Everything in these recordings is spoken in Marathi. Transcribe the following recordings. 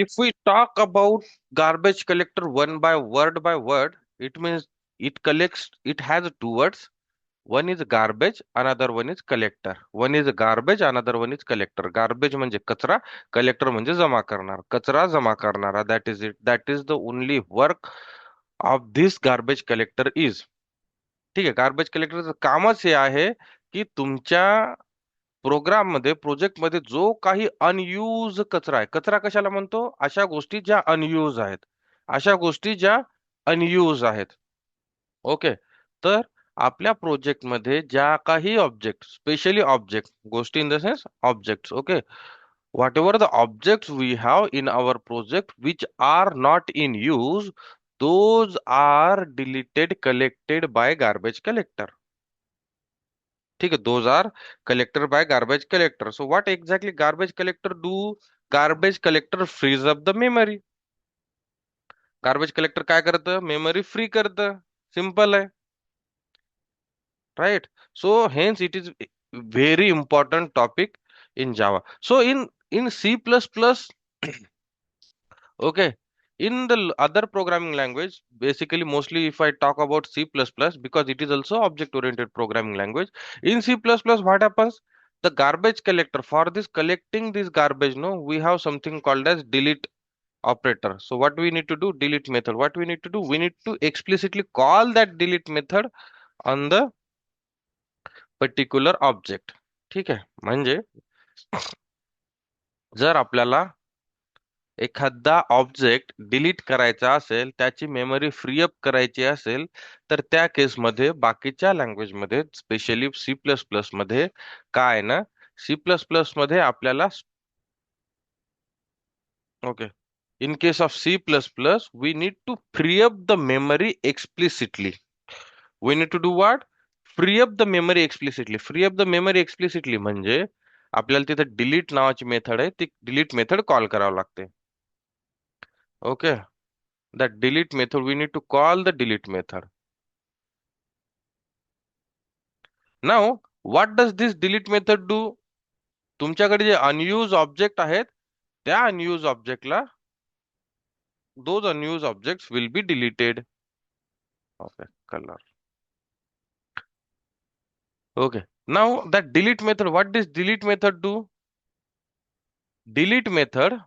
If we talk about garbage collector by word, it means it has two words. One is garbage, another one is collector. One is garbage, another one is collector. Garbage म्हणजे कचरा, collector म्हणजे जमा करणार. कचरा जमा करणारा, that is it. That is the only work of this garbage collector is. ठीक आहे, गार्बेज कलेक्टरचं कामच हे आहे की तुमच्या प्रोग्राम मध्ये प्रोजेक्ट मध्ये जो काही अनयूज कचरा आहे, कचरा कशाला म्हणतो, अशा गोष्टी ज्या अनयूज आहेत, अशा गोष्टी ज्या अनयूज आहेत. ओके. तर आपल्या प्रोजेक्ट मध्ये ज्या काही ऑब्जेक्ट, स्पेशली ऑब्जेक्ट, गोष्टी in the sense objects. Okay. whatever the objects we have in our project which are not in use, those are deleted, collected by garbage collector. ठीक है, those are collected by garbage collector. So what exactly garbage collector do? Garbage collector frees up the memory. Garbage collector काय करतं, मेमरी फ्री करतं. सिंपल आहे, right? So hence it is very important topic in Java. So in C++, okay, in the other programming language, basically mostly if I talk about C++, because it is also object oriented programming language. In C++, what happens? The garbage collector, for this collecting this garbage, no, we have something called as delete operator. So what we need to do? Delete method. What we need to do? We need to explicitly call that delete method on the particular object. ठीक आहे, म्हणजे जर आपल्याला एखादा ऑब्जेक्ट डिलीट करायचा असेल, त्याची मेमरी फ्री अप करायची असेल, तर त्या केसमध्ये बाकीच्या लँग्वेज मध्ये, स्पेशली सी प्लस प्लस मध्ये काय ना, सी प्लस प्लस मध्ये आपल्याला, okay, in case of C plus plus we need to free up the memory explicitly. We need to do what? Free up the memory explicitly. Free up the memory explicitly म्हणजे आपल्याला तिथे डिलीट नावाची मेथड आहे, ती डिलीट मेथड कॉल करावं लागते. Okay. that delete method, we need to call the delete method. Now what does this delete method do? तुमच्याकडे जे अनयूज ऑब्जेक्ट आहेत, त्या अनयूज ऑब्जेक्टला, those unused objects will be deleted. Okay, color. Okay. Now that delete method, what does delete method do? delete method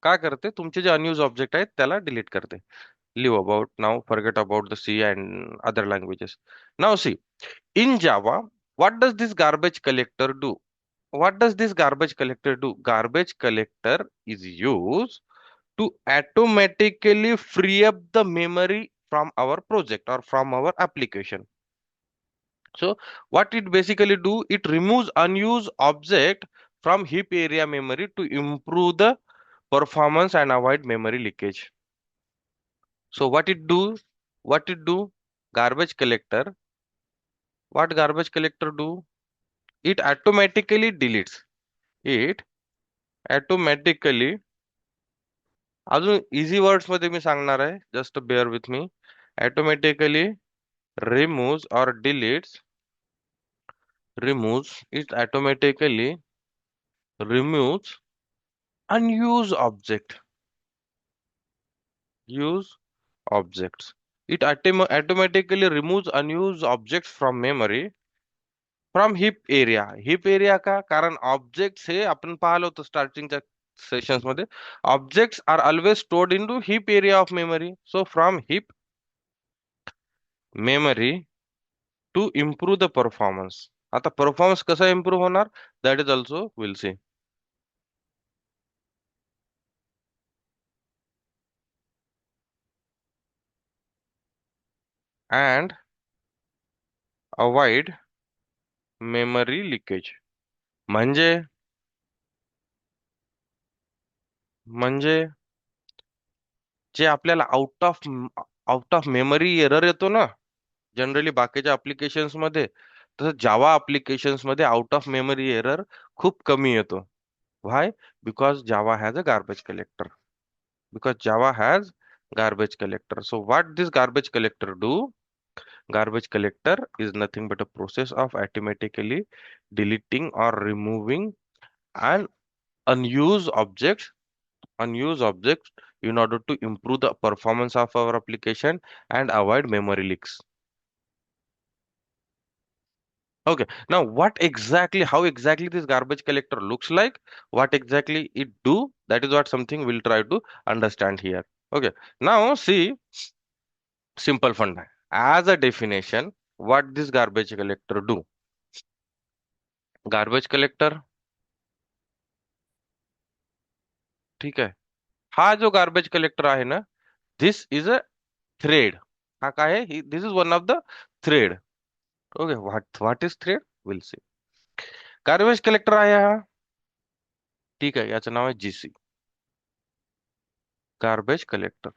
काय करते, तुमचे जे अनयूज ऑब्जेक्ट आहेत त्याला डिलीट करते. Leave about now, forget about the C and other languages. Now see, in Java, what does this garbage collector do? What does this garbage collector do? Garbage collector is used to automatically free up the memory from our project or from our application. So what it basically do, it removes unused object from heap area memory to improve the performance and avoid memory leakage. So what it do? What it do? Garbage collector. What garbage collector do? It automatically deletes. It automatically, अजून इझी वर्ड्स मध्ये मी सांगणार आहे, just bear with me. Automatically removes और removes it automatically removes unused use objects. It automatically removes unused objects from memory, from heap area. Heap area का, कारण ऑब्जेक्ट्स हे आपण पाहिलं होतं स्टार्टिंगच्या सेशन्स मध्ये, objects are always stored in to heap area of memory. So from heap memory to improve the performance. आता परफॉर्मन्स कसा इम्प्रूव्ह होणार, that is also will see. And avoid memory leakage. म्हणजे म्हणजे जे आपल्याला आउट ऑफ मेमरी एरर येतो ना, जनरली बाकीच्या अप्लिकेशन्स मध्ये, तसं जावा अप्लिकेशन्स मध्ये आउट ऑफ मेमरी एरर खूप कमी येतो. Why? Because Java has a garbage collector. Because Java has garbage collector. So what this garbage collector do? Garbage collector is nothing but a process of automatically deleting or removing an unused objects unused objects in order to improve the performance of our application and avoid memory leaks. Okay, now how exactly this garbage collector looks like, what exactly it do, that is what something we'll try to understand here. Okay, now see, simple fun. As a definition, what this garbage collector do? Garbage collector, ठीक है, हा जो गार्बेज कलेक्टर आहे ना, दिस इज अ थ्रेड. हा काय आहे? This is one of the thread. Okay, what is thread, will see. Garbage collector आहे हा, ठीक आहे, याचं नाव आहे GC, garbage collector.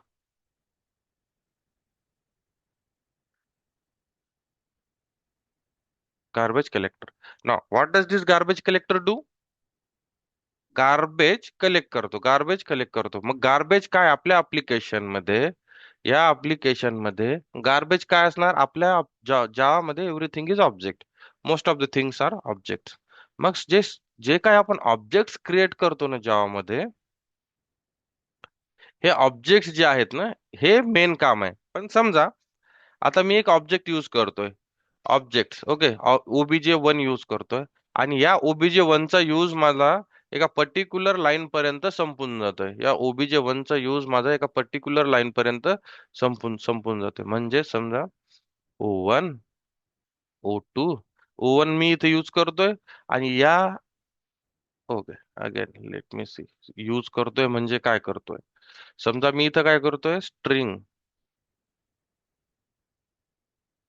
Garbage collector. Now, what does this garbage collector do? Garbage collect करतो, गार्बेज कलेक्ट करतो. मग गार्बेज काय आपल्या ऍप्लिकेशन मध्ये, या ऍप्लिकेशन मध्ये गार्बेज काय असणार? आपल्या जावा मध्ये everything is object. Most of the things are object. मग जे जे काय आपण ऑब्जेक्ट्स क्रिएट करतो ना जावा मध्ये, हे ऑब्जेक्ट्स जे आहेत ना, हे मेन काम आहे. पण समजा आता मी एक ऑब्जेक्ट यूज करतोय, object okay, OBJ one use करतोय, आणि या ओबीजे वनचा यूज मला एका पर्टिक्युलर लाईन पर्यंत संपून जातोय. या ओबीजे वनचा यूज माझा एका पर्टिक्युलर लाईन पर्यंत संपून संपून जातोय. म्हणजे समजा O one, O two, O one मी इथे यूज करतोय, आणि या, okay, again let me see, use करतोय म्हणजे काय करतोय? समजा मी इथं काय करतोय, string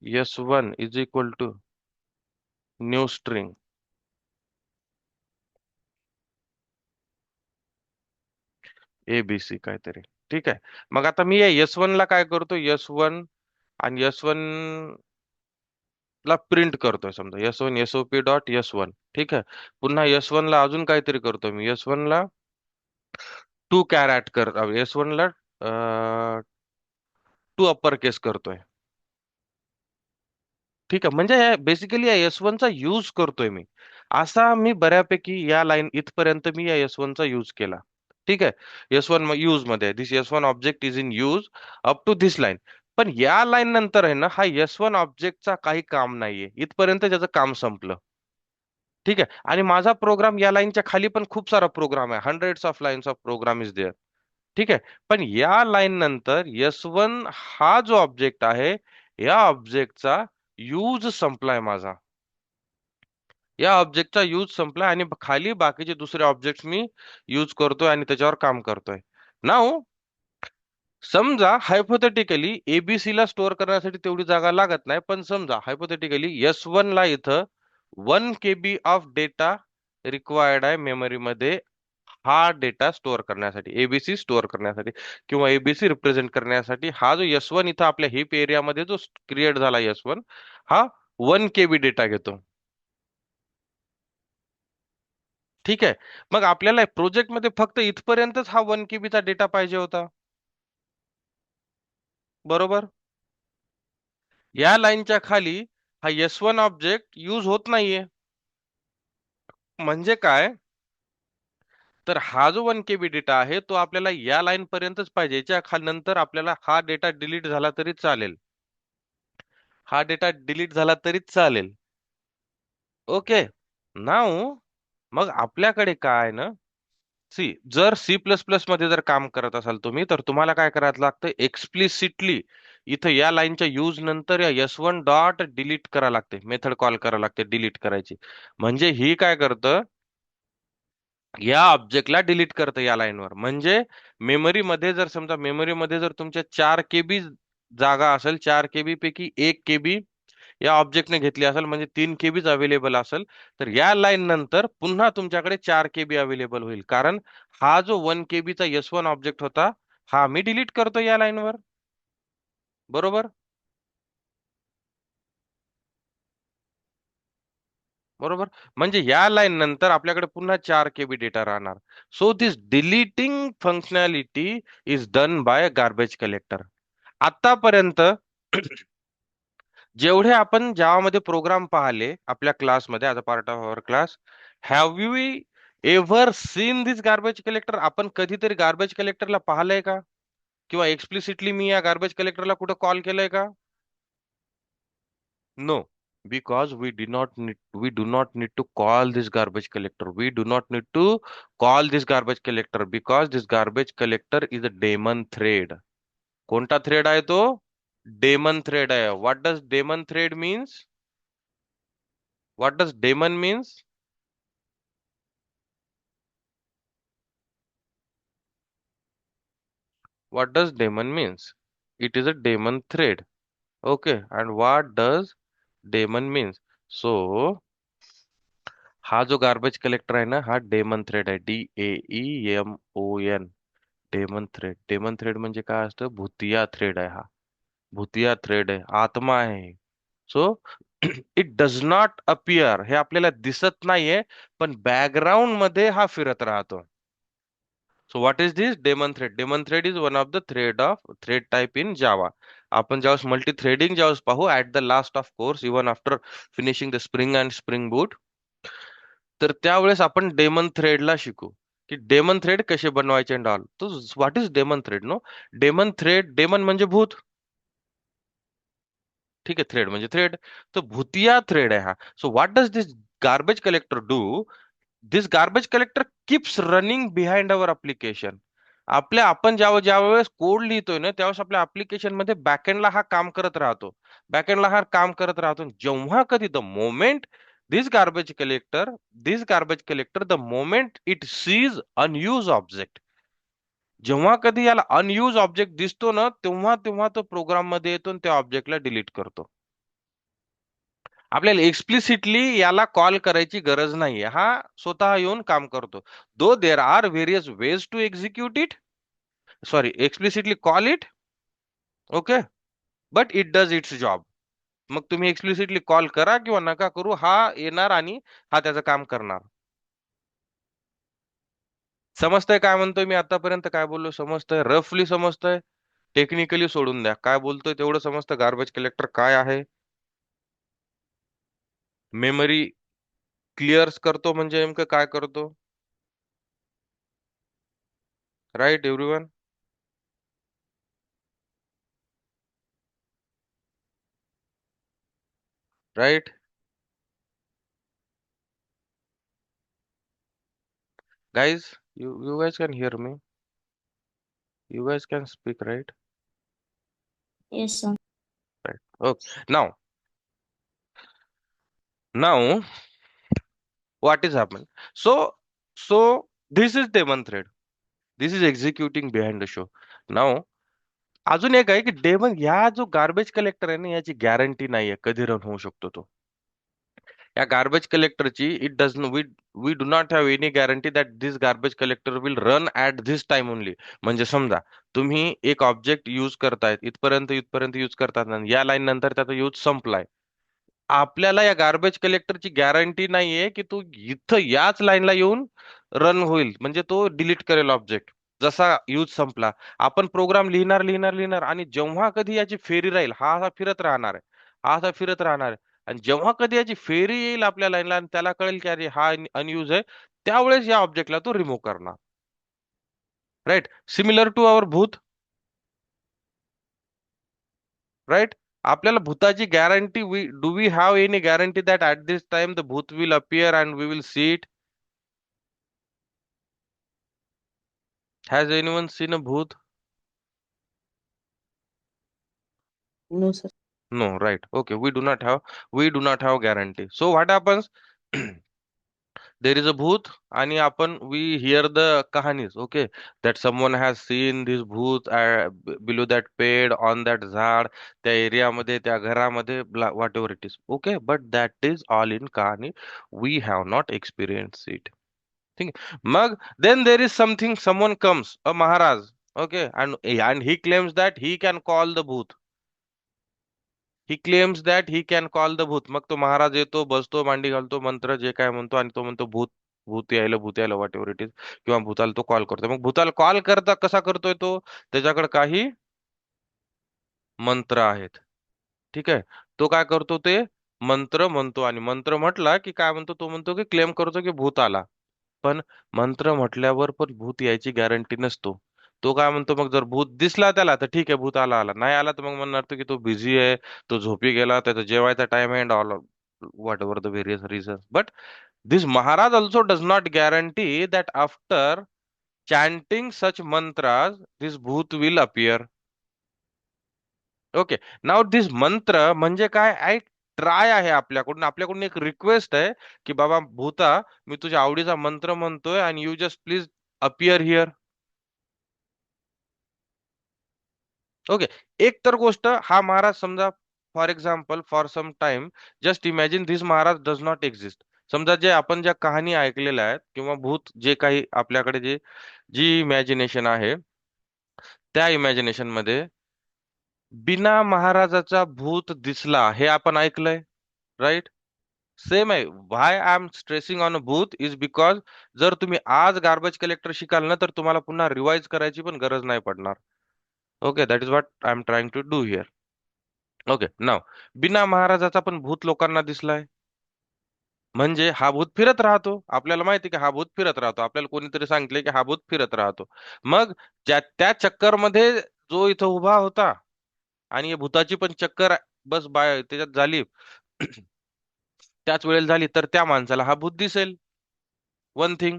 S one is equal to new string ABC काहीतरी, ठीक आहे. मग आता मी या एस वन ला काय करतो, एस वन, आणि एस वन ला प्रिंट करतोय, समजा S one SOP dot S one, ठीक आहे. पुन्हा एस वन ला अजून काहीतरी करतोय मी, एस वन ला टू कॅरेट कर, एस वन ला टू अप्पर केस करतोय, ठीक आहे. म्हणजे बेसिकली या एस वन चा यूज करतोय मी. असा मी बऱ्यापैकी या लाईन इथपर्यंत मी या एस वन चा यूज केला, ठीक आहे. एस वन यूज मध्ये, this S one object is in use up to this line. पण या लाईन नंतर आहे ना, हा एस वन ऑब्जेक्टचा काही काम नाहीये, इथपर्यंत त्याचं काम संपलं, ठीक आहे. आणि माझा प्रोग्राम या लाईनच्या खाली पण खूप सारा प्रोग्राम आहे, hundreds of lines of program is there, ठीक आहे. पण या लाईन नंतर एस वन हा जो ऑब्जेक्ट आहे, या ऑब्जेक्टचा यूज संपलाय माझा. या ऑब्जेक्टचा यूज संपलाय, आणि खाली बाकीचे दुसरे ऑब्जेक्ट मी यूज करतोय आणि त्याच्यावर काम करतोय. नाव समजा हायपोथेटिकली एबीसी ला स्टोअर करण्यासाठी तेवढी जागा लागत नाही, पण समजा हायपोथेटिकली एस वन ला इथं 1 KB ऑफ डेटा रिक्वायर्ड आहे मेमरी मध्ये, हा डेटा स्टोअर करण्यासाठी, एबीसी स्टोअर करण्यासाठी, किंवा एबीसी रिप्रेझेंट करण्यासाठी. हा जो एस वन इथं आपल्या हिप एरियामध्ये जो क्रिएट झाला एस वन, हा 1 KB डेटा घेतो, ठीक आहे. मग आपल्याला प्रोजेक्ट मध्ये फक्त इथपर्यंतच हा 1 KB चा डेटा पाहिजे होता, बरोबर. या लाईनच्या खाली हा एस वन ऑब्जेक्ट यूज होत नाहीये. म्हणजे काय, तर हा जो 1 KB डेटा आहे, तो आपल्याला या लाईन पर्यंतच पाहिजे. याच्या नंतर आपल्याला हा डेटा डिलीट झाला तरी चालेल, हा डेटा डिलीट झाला तरी चालेल, ओके. नाव मग आपल्याकडे काय ना, सी, जर सी प्लस प्लस मध्ये जर काम करत असाल तुम्ही, तर तुम्हाला काय करायला लागतं, एक्सप्लिसिटली इथं या लाईनच्या यूज नंतर या एस वन डॉट डिलीट करा लागते, मेथड कॉल करा लागते डिलीट करायची. म्हणजे ही काय करतं, या ऑब्जेक्टला डिलीट करतं या लाईनवर. म्हणजे मेमरीमध्ये जर समजा, मेमरीमध्ये जर तुमच्या 4 KB जागा असेल, 4 KB पैकी 1 KB या ऑब्जेक्टने घेतली असेल, म्हणजे 3 KB अवेलेबल असेल, तर या लाईन नंतर पुन्हा तुमच्याकडे 4 KB अवेलेबल होईल. कारण हा जो 1 KB चा एस वन ऑब्जेक्ट होता, हा मी डिलीट करतो या लाईनवर, बरोबर. बरोबर, म्हणजे या लाईन नंतर आपल्याकडे पुन्हा 4 KB डेटा राहणार. So this deleting functionality is done by garbage collector. आतापर्यंत जेवढे आपण जावामध्ये प्रोग्राम पाहिले आपल्या क्लासमध्ये, as a part of our class, have we ever seen this garbage collector? आपण कधीतरी गार्बेज कलेक्टरला पाहिलंय का? किंवा एक्सप्लिसिटली मी या गार्बेज कलेक्टरला कुठं कॉल केलंय का? No, because we do not need to call this garbage collector. We do not need to call this garbage collector because this garbage collector is a daemon thread. कोणता थ्रेड आहे तो? डेमन थ्रेड आहे. What does daemon thread means? What does daemon means? What does daemon means? It is a daemon thread. Okay, and what does daemon means? So हा जो गार्बेज कलेक्टर आहे ना, हा डेमन थ्रेड आहे. DAEMON. Daemon thread. Daemon thread म्हणजे काय असतं? भुतिया थ्रेड आहे हा. भुतिया थ्रेड आहे, आत्मा आहे. So it does not appear, हे आपल्याला दिसत नाहीये, पण बॅकग्राऊंड मध्ये हा फिरत राहतो. So what is this daemon thread? Daemon thread is one of the thread type in Java. आपण ज्यावेळेस मल्टी थ्रेडिंग ज्यावेळेस पाहू at the last of course, even after finishing the Spring and Spring Boot, तर त्यावेळेस आपण डेमन थ्रेडला शिकू की डेमन थ्रेड कसे बनवायचे अँड ऑल. तो what is daemon thread? No, daemon thread, daemon म्हणजे भूत, ठीक आहे, थ्रेड म्हणजे थ्रेड. तो भुतिया थ्रेड आहे हा. So what does this garbage collector do? This garbage collector keeps running behind our application. आपण ज्या वेळेस कोड लिहितोय ना, त्यावेळेस आपल्या अप्लिकेशन मध्ये बॅकएंडला हा काम करत राहतो. बॅकएंडला हा काम करत राहतो. जेव्हा कधी the moment this garbage collector this garbage collector the moment it sees unused object, जेव्हा कधी याला अनयूज ऑब्जेक्ट दिसतो ना, तेव्हा तेव्हा तो प्रोग्राम मध्ये येतो आणि त्या ऑब्जेक्टला डिलीट करतो. आपल्याला एक्सप्लिसिटली याला कॉल करायची गरज नाहीये, हा स्वतः येऊन काम करतो. Though there are various ways to execute it, sorry, explicitly call it. Okay, but it does its job. मग तुम्ही एक्सप्लिसिटली कॉल करा किंवा नका करू, हा येणार आणि हा त्याचं काम करणार. समजतंय काय म्हणतोय मी? आतापर्यंत काय बोललो समजतंय? रफली समजतंय? टेक्निकली सोडून द्या, काय बोलतोय तेवढं समजतं. गार्बेज कलेक्टर काय आहे? मेमरी क्लिअर्स करतो म्हणजे नेमकं काय करतो? Right everyone? Right guys? You guys can hear me? You guys can speak, right? Yes, sir. Right. Okay. Now what is happening? So this is Demon thread. This is executing behind the show. Now अजून एक आहे की डेमन, ह्या जो गार्बेज कलेक्टर आहे ना, याची गॅरंटी नाहीये कधी रन होऊ शकतो तो. या गार्बेज कलेक्टरची it does we do not have any guarantee that this garbage collector will run at this time only. म्हणजे समजा तुम्ही एक ऑब्जेक्ट यूज करतायत, इथपर्यंत इथपर्यंत यूज करतात आणि या लाईन नंतर त्याचा यूज संपलाय. आपल्याला या गार्बेज कलेक्टरची गॅरंटी नाहीये की तो इथं याच लाईनला येऊन रन होईल, म्हणजे तो डिलीट करेल ऑब्जेक्ट जसा यूज संपला. आपण प्रोग्राम लिहिणार लिहिणार लिहिणार आणि जेव्हा कधी याची फेरी राहील, हा असा फिरत राहणार आहे, हा असा फिरत राहणार आहे. आणि जेव्हा कधी याची फेरी येईल आपल्या लाईनला आणि त्याला कळेल की अरे हा अनयूज आहे, त्यावेळेस या ऑब्जेक्टला तो रिमूव्ह करणार. Right, similar to our bhoot. Right, आपल्याला भूताची guarantee, do we have any guarantee that at this time the bhoot will appear and we will see it? Has anyone seen a bhoot? No, sir. No, right. Okay, we do not have guarantee. So what happens? There is a bhoot आणि आपण we hear the kahanis, okay, that someone has seen this bhoot below that ped on that झाड, त्या एरिया मध्ये, त्या घरामध्ये, whatever it is. Okay, but that is all in kahani. We have not experienced it. ठीक आहे. मग then there is something, someone comes, a Maharaj, okay, and he claims that he can call the bhoot. He claims that he can call the भूत. मग तो महाराज येतो, बसतो, मांडी घालतो, मंत्र जे काय म्हणतो आणि तो म्हणतो भूत, भूत यायला, व्हॉट एव्हर इट इज, किंवा भूताला तो कॉल करतो. मग भूताला कॉल करता कसा करतोय तो? त्याच्याकडे काही मंत्र आहेत. ठीक आहे, तो काय करतो ते मंत्र म्हणतो आणि मंत्र म्हटला की काय म्हणतो, तो म्हणतो की क्लेम करतो की भूत आला. पण मंत्र म्हटल्यावर पण भूत यायची गॅरंटी नसतो. तो काय म्हणतो, मग जर भूत दिसला त्याला तर ठीक आहे, भूत आला आला, नाही आला तर मग म्हणणार तो की तो बिझी आहे, तो झोपी गेला, त्याचा जेवायचा टाइम आहे, all whatever the various reason. But this maharaj also does not guarantee that after chanting such mantras this bhoot will appear. Okay. Now this mantra म्हणजे काय, आय ट्राय आहे, आपल्याकडून एक रिक्वेस्ट आहे की बाबा भूता, मी तुझ्या आवडीचा मंत्र म्हणतोय आणि you just please appear here. Okay. एक तर गोष्ट, हा महाराज समजा, for example, for some time, just imagine this महाराज डज नॉट एक्झिस्ट. समजा जे आपण ज्या कहाणी ऐकलेल्या आहेत किंवा भूत जे काही आपल्याकडे जी इमॅजिनेशन आहे, त्या इमॅजिनेशन मध्ये बिना महाराजाचा भूत दिसला हे आपण ऐकलंय, राईट? सेम आहे. Why I am stressing on a भूत इज बिकॉज जर तुम्ही आज गार्बेज कलेक्टर शिकाल ना, तर तुम्हाला पुन्हा रिवाइज करायची पण गरज नाही पडणार. Okay, that is what I am trying to do here. Okay, now, बिना महाराजाचा पण भूत लोकांना दिसलाय, म्हणजे हा भूत फिरत राहतो. आपल्याला माहिती की हा भूत फिरत राहतो, आपल्याला कोणीतरी सांगितले की हा भूत फिरत राहतो. मग त्या चक्कर मध्ये जो इथं उभा होता, आणि या भूताची पण चक्कर बस बाय त्याच्यात झाली, त्याच वेळेला झाली, तर त्या माणसाला हा भूत दिसेल. One thing.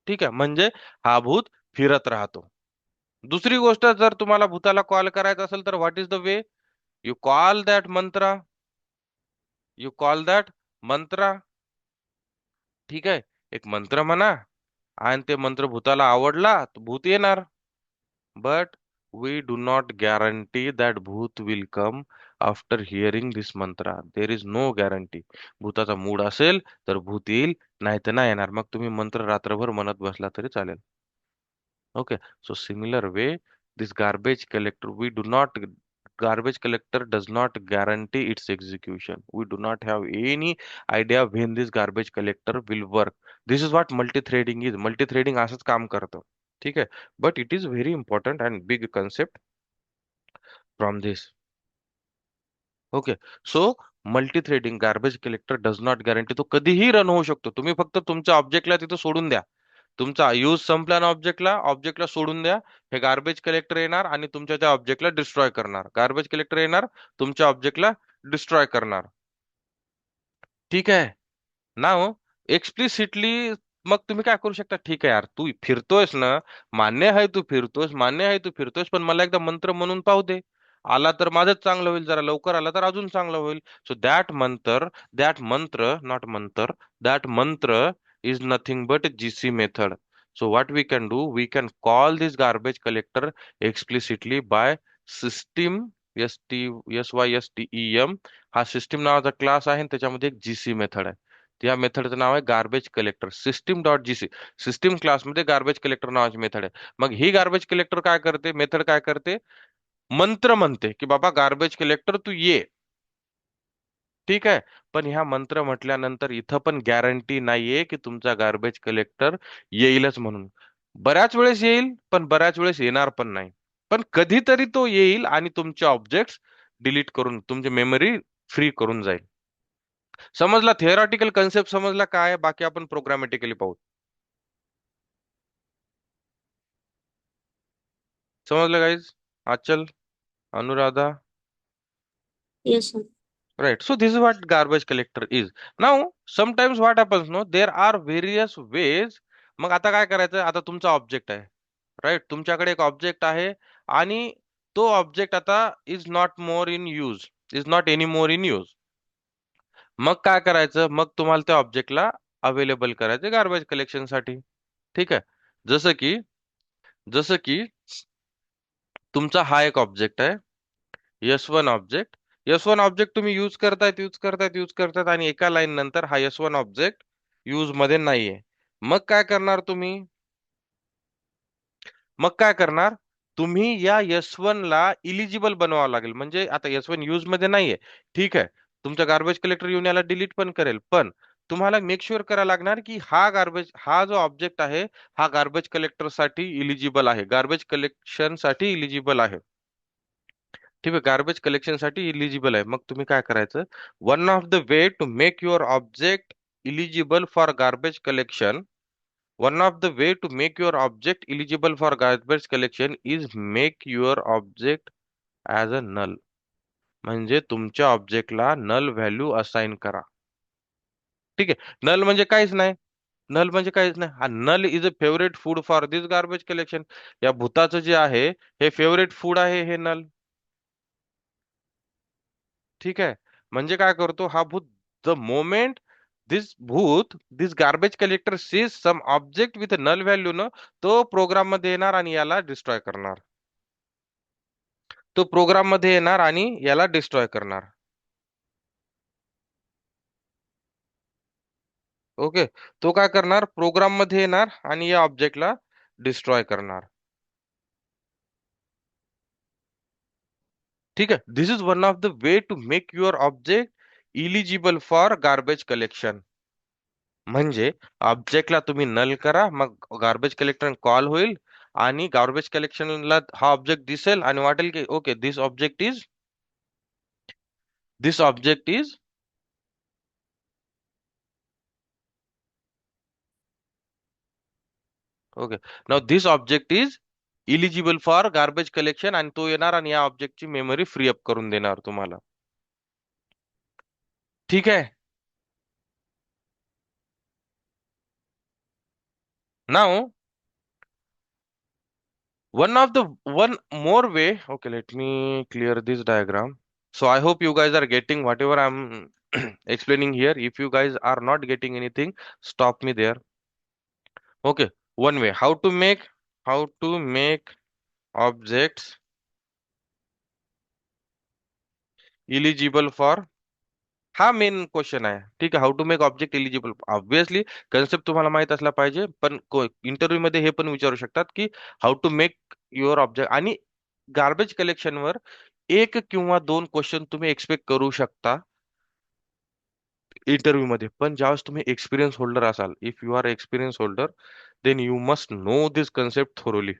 ठीक आहे, म्हणजे हा भूत फिरत राहतो. दुसरी गोष्ट, जर तुम्हाला भूताला कॉल करायचा असेल तर what is the way, you call that mantra, you call that mantra. ठीक आहे, एक मंत्र म्हणा, आणि ते मंत्र भूताला आवडला तर भूत येणार. But we do not guarantee that bhoot will come after hearing this mantra. There is no guarantee. भूताचा मूड असेल तर भूत येईल, नाही तर नाही येणार. मग तुम्ही मंत्र रात्रभर म्हणत बसला तरी चालेल. Okay, so similar way, this garbage collector does not guarantee its execution. We do not have any idea when this garbage collector will work. This is what multi-threading is. Multi-threading असंच काम करतं. ठीक आहे. But it is very important and big concept from this. Okay. So multi threading garbage collector does not guarantee, तो कधीही रन होऊ शकतो. तुम्ही फक्त तुमच्या ऑब्जेक्टला तिथं सोडून द्या. तुमचा यूज संपला ना ऑब्जेक्टला सोडून द्या. हे गार्बेज कलेक्टर येणार आणि तुमच्या त्या ऑब्जेक्टला डिस्ट्रॉय करणार. गार्बेज कलेक्टर येणार, तुमच्या ऑब्जेक्टला डिस्ट्रॉय करणार. ठीक आहे ना? एक्सप्लिसिटली. मग तुम्ही काय करू शकता, ठीक आहे यार, तू फिरतोयस ना, मान्य आहे तू फिरतोयस, पण मला एकदा मंत्र म्हणून पाहू दे. आला तर माझंच चांगलं होईल, जरा लवकर आला तर अजून चांगलं होईल. सो दॅट मंत्र नॉट मंत्र, दॅट मंत्र is nothing but GC method. So what we can do, we can call this garbage collector explicitly by system, SYSTEM. हा सिस्टीम नावाचा क्लास आहे आणि त्याच्यामध्ये एक जीसी मेथड आहे. त्या मेथडचं नाव आहे garbage collector system dot GC. System क्लासमध्ये गार्बेज कलेक्टर नावाची मेथड आहे. मग ही गार्बेज कलेक्टर काय करते, मेथड काय करते, मंत्र म्हणते की बाबा गार्बेज कलेक्टर तू ये. ठीक आहे. पण ह्या मंत्र म्हटल्यानंतर इथं पण गॅरंटी नाहीये की तुमचा गार्बेज कलेक्टर येईलच म्हणून. बऱ्याच वेळेस येईल, पण बऱ्याच वेळेस येणार पण नाही. पण कधीतरी तो येईल आणि तुमचे ऑब्जेक्ट्स डिलीट करून तुमची मेमरी फ्री करून जाईल. समजला? थिअरॉटिकल कन्सेप्ट समजला काय? बाकी आपण प्रोग्रामॅटिकली पाहू. समजलं guys? Aanchal, Anuradha. Yes, sir. Right. So this is what garbage collector is. Now, sometimes what happens, no, there are various ways. मग आता काय करायचं? आता तुमचा ऑब्जेक्ट आहे, राईट? तुमच्याकडे एक ऑब्जेक्ट आहे आणि तो ऑब्जेक्ट आता is not more in use, is not any more in use. मग काय करायचं? मग तुम्हाला त्या ऑब्जेक्टला अवेलेबल करायचं गार्बेज कलेक्शन साठी. ठीक आहे. जसं की जसं की तुमचा हा एक ऑब्जेक्ट आहे, S1 ऑब्जेक्ट तुम्ही यूज करतायत आणि एका लाईन नंतर हा S1 ऑब्जेक्ट यूज मध्ये नाहीये. मग काय करणार तुम्ही? मग काय करणार तुम्ही? या S1 ला इलिजिबल बनवावं लागेल. म्हणजे आता S1 यूज मध्ये नाहीये, ठीक आहे, तुमचा गार्बेज कलेक्टर येऊन याला डिलीट पण करेल, पण तुम्हाला मेक शुअर करायला लागणार की हा जो ऑब्जेक्ट आहे, हा गार्बेज कलेक्टर साठी इलिजिबल आहे, गार्बेज कलेक्शन साठी इलिजिबल आहे. ठीक आहे, गार्बेज कलेक्शन साठी इलिजिबल आहे. मग तुम्ही काय करायचं? One of the way to make your object eligible for garbage collection, one of the way to make your object eligible for garbage collection is make your object as a null. म्हणजे तुमच्या ऑब्जेक्टला नल व्हॅल्यू असाइन करा. ठीक आहे. नल म्हणजे काहीच नाही. नल म्हणजे काहीच नाही. हा null is a favourite food for this garbage collection. या भूताचं जे आहे हे फेवरेट फूड आहे हे नल. ठीक आहे. म्हणजे काय करतो हा भूत, the moment this garbage collector sees some object with null value न, तो प्रोग्राम मध्ये येणार आणि याला डिस्ट्रॉय करणार. तो प्रोग्राम मध्ये येणार आणि याला डिस्ट्रॉय करणार. ओके. तो काय करणार, प्रोग्राम मध्ये येणार आणि या ऑब्जेक्टला डिस्ट्रॉय करणार. ठीक आहे. This is one of the way to make your object eligible for garbage collection. म्हणजे ऑब्जेक्टला तुम्ही नल करा, मग गार्बेज कलेक्टर कॉल होईल आणि गार्बेज कलेक्शनला हा ऑब्जेक्ट दिसेल आणि वाटेल की okay this object is okay now this object is eligible for garbage collection, आणि तो येणार आणि या ऑब्जेक्टची मेमरी फ्री अप करून देणार तुम्हाला. ठीक आहे. Now one more way. Okay, let me clear this diagram. So I hope you guys are getting whatever I'm explaining here. If you guys are not getting anything, stop me there. Okay, one way how to make objects eligible for, हा मेन क्वेश्चन आहे. ठीक आहे. How to make object eligible. Obviously concept तुम्हाला माहित असला पाहिजे, पण इंटरव्ह्यू मध्ये हे पण विचारू शकतात की how to make your object. आणि गार्बेज कलेक्शन वर एक किंवा दोन क्वेश्चन तुम्ही एक्सपेक्ट करू शकता इंटरव्ह्यू मध्ये. पण ज्यावेळेस तुम्ही एक्सपिरियन्स होल्डर असाल, if you are experience holder, then you must know this concept thoroughly.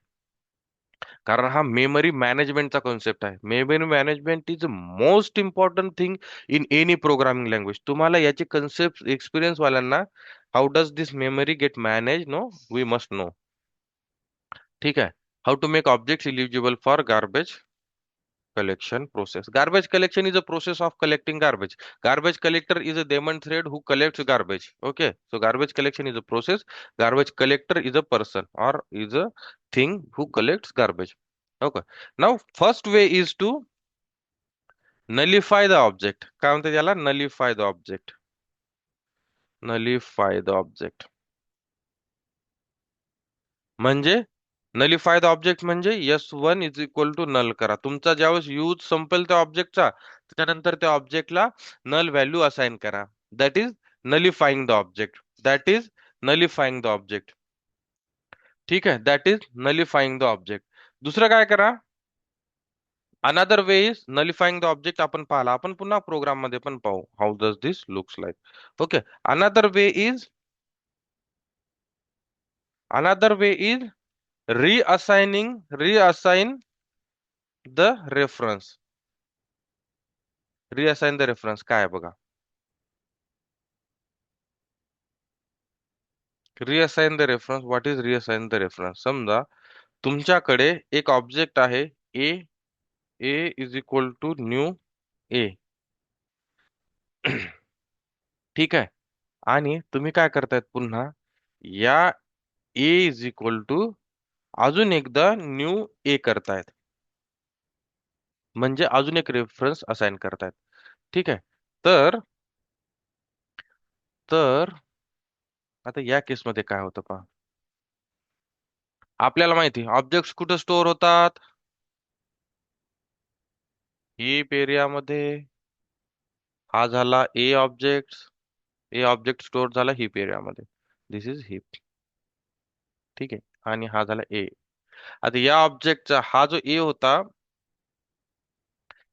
कारण हा मेमरी मॅनेजमेंटचा कॉन्सेप्ट आहे. Memory management is most important thing in any programming language. तुम्हाला याचे कन्सेप्ट एक्सपिरियन्स वाल्यांना, how does this memory get manage, no we must know. ठीक आहे. How to make object eligible for garbage collection process. Garbage collection is a process of collecting garbage. Garbage collector is a daemon thread who collects garbage. Okay, so garbage collection is a process. Garbage collector is a person or is a thing who collects garbage. Okay. Now, first way is to nullify the object. काय म्हणतात त्याला? Nullify the object. Nullify the object. म्हणजे नलिफाय द ऑब्जेक्ट म्हणजे S1 is equal to null करा. तुमचा ज्यावेळेस यूज संपेल त्या ऑब्जेक्टचा, त्याच्यानंतर त्या ऑब्जेक्टला नल व्हॅल्यू असाइन करा. That is nullifying the object. That is nullifying the object. ठीक आहे. That is nullifying the object. दुसरं काय करा, another way is nullifying the object. आपण पाहिला, आपण पुन्हा प्रोग्राम मध्ये पण पाहू how does this looks like. Okay. Another way is another way is reassign the reference. Reassign the reference काय आहे बघा. Reassign the reference. What is reassign the reference? समजा तुमच्याकडे एक ऑब्जेक्ट आहे a. a is equal to new a. ठीक आहे. आणि तुम्ही काय करतायत, पुन्हा या a इज इक्वल टू अजून एकदा न्यू a करतायत. म्हणजे अजून एक रेफरन्स असाइन करतायत. ठीक आहे. तर तर आता या केसमध्ये काय होतं पहा. आपल्याला माहिती ऑब्जेक्ट्स कुठे स्टोअर होतात? हीप एरियामध्ये. हा झाला ए ऑब्जेक्ट स्टोअर झाला हीप एरियामध्ये. दिस इज हीप. ठीक आहे. आणि हा झाला ए. आता या ऑब्जेक्टचा हा जो ए होता,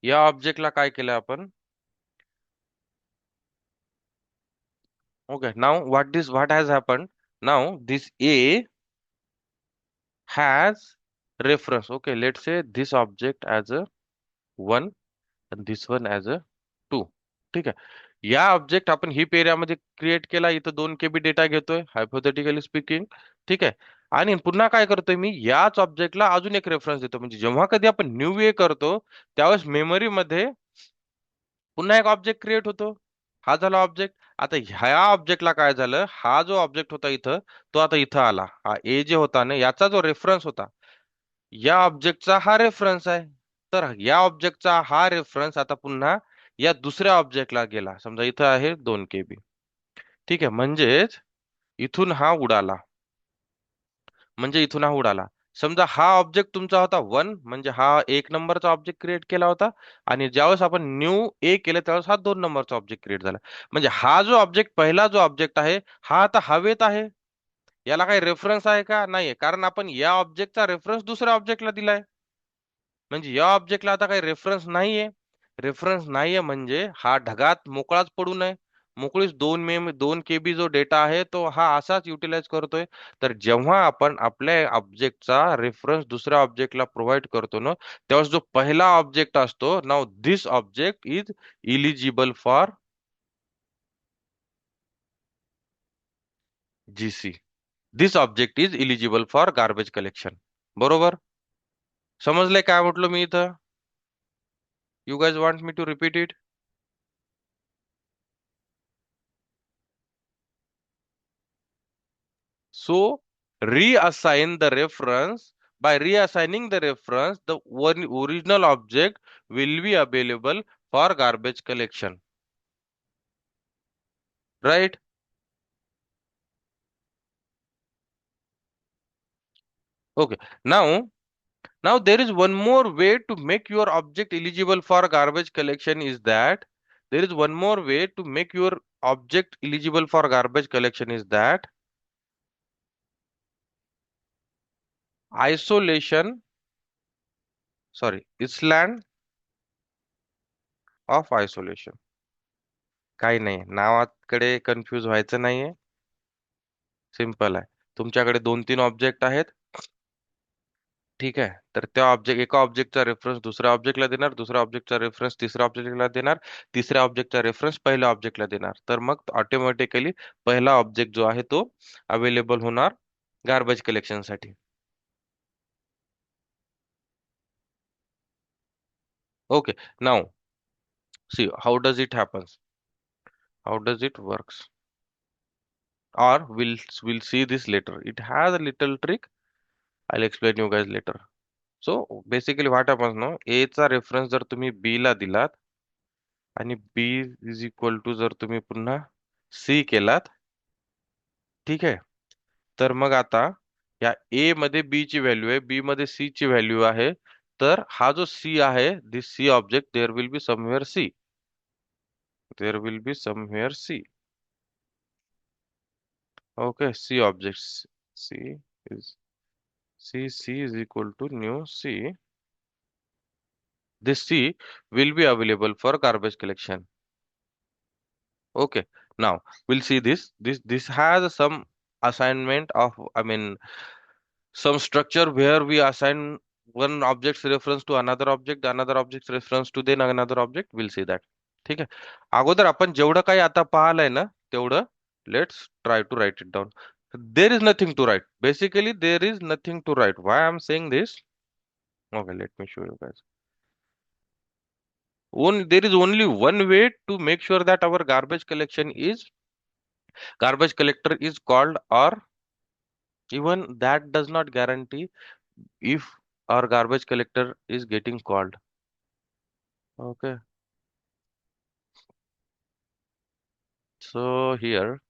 या ऑब्जेक्टला काय केलं आपण? Okay. Now what has happen? Now this A has reference. Okay, let's say this object as a 1 and this one as a 2. ठीक आहे. या ऑब्जेक्ट आपण हिप एरियामध्ये क्रिएट केला, इथं 2 KB डेटा घेतोय हायपोथेटिकली स्पीकिंग. ठीक आहे. आणि पुन्हा काय करतोय मी, याच ऑब्जेक्टला अजून एक रेफरन्स देतो, म्हणजे जेव्हा कधी आपण न्यू वे करतो त्यावेळेस मेमरीमध्ये पुन्हा एक ऑब्जेक्ट क्रिएट होतो. हा झाला ऑब्जेक्ट. आता ह्या ऑब्जेक्टला काय झालं, हा जो ऑब्जेक्ट होता इथं, तो आता इथं आला. हा ए जे होता ना, याचा जो रेफरन्स होता, या ऑब्जेक्टचा हा रेफरन्स आहे. तर या ऑब्जेक्टचा हा रेफरन्स आता पुन्हा या दुसऱ्या ऑब्जेक्टला गेला. समजा इथं आहे 2 KB. ठीक आहे. म्हणजेच इथून हा उडाला. म्हणजे इथून हा उडाला. समजा हा ऑब्जेक्ट तुमचा होता 1, म्हणजे हा 1 नंबरचा ऑब्जेक्ट क्रिएट केला होता. आणि ज्यावेळेस आपण न्यू ए केलं त्यावेळेस हा 2 नंबरचा ऑब्जेक्ट क्रिएट झाला. म्हणजे हा जो ऑब्जेक्ट, पहिला जो ऑब्जेक्ट आहे, हा आता हवेत आहे. याला काही रेफरन्स आहे का? नाहीये, कारण आपण या ऑब्जेक्टचा रेफरन्स दुसऱ्या ऑब्जेक्टला दिलाय. म्हणजे या ऑब्जेक्टला आता काही रेफरन्स नाहीये. रेफरन्स नाहीये म्हणजे हा ढगात मोकळाच पडू नये. मोकळीच 2 KB जो डेटा आहे तो हा असाच युटिलाइज करतोय. तर जेव्हा आपण आपल्या ऑब्जेक्टचा रेफरन्स दुसऱ्या ऑब्जेक्टला प्रोव्हाइड करतो ना, त्यावेळेस जो पहिला ऑब्जेक्ट असतो, now this object is eligible for GC. This object is eligible for garbage collection. बरोबर? समजलंय काय म्हटलो मी इथं? You guys want me to repeat it? So reassign the reference. By reassigning the reference, the one original object will be available for garbage collection. Right? Okay. Now there is one more way to make your object eligible for garbage collection is that there is one more way to make your object eligible for garbage collection is that isolation, sorry, island of isolation. काही नाही, नावाकडे कन्फ्यूज व्हायचं नाहीये. सिंपल आहे. तुमच्याकडे 2-3 ऑब्जेक्ट आहेत. ठीक आहे. तर त्या एका ऑब्जेक्टचा रेफरन्स दुसऱ्या ऑब्जेक्टला देणार, दुसऱ्या ऑब्जेक्टचा रेफरन्स तिसऱ्या ऑब्जेक्टला देणार, तिसऱ्या ऑब्जेक्टचा रेफरन्स पहिल्या ऑब्जेक्टला देणार. तर मग ऑटोमॅटिकली पहिला ऑब्जेक्ट जो आहे तो अवेलेबल होणार गार्बेज कलेक्शन साठी. Okay. Now see how does it happens, how does it works, or we'll see this later. It has a little trick. I'll explain you guys later. So basically what happens now, A चा रेफरन्स जर तुम्ही B ला दिलात आणि B इज इक्वल टू जर तुम्ही पुन्हा C केलात, ठीक आहे, तर मग आता या A मध्ये B ची व्हॅल्यू आहे, B मध्ये C ची व्हॅल्यू आहे. तर हा जो C आहे, this C object, there will be somewhere C. There will be somewhere C. Okay, C objects. C is C is equal to new C. This C will be available for garbage collection. Okay. Now we'll see this. This has some assignment of, I mean, some structure where we assign one object's reference to another object's reference to then another object. We'll see that. ठीक आहे. अगोदर आपण जेवढं काही आता पाहिलंय ना, तेवढं let's try to write it down. There is nothing to write. Basically, there is nothing to write. Why I'm saying this? Okay, let me show you guys. There is only one way to make sure that our garbage collector is called, or even that does not guarantee if our garbage collector is getting called. Okay, so here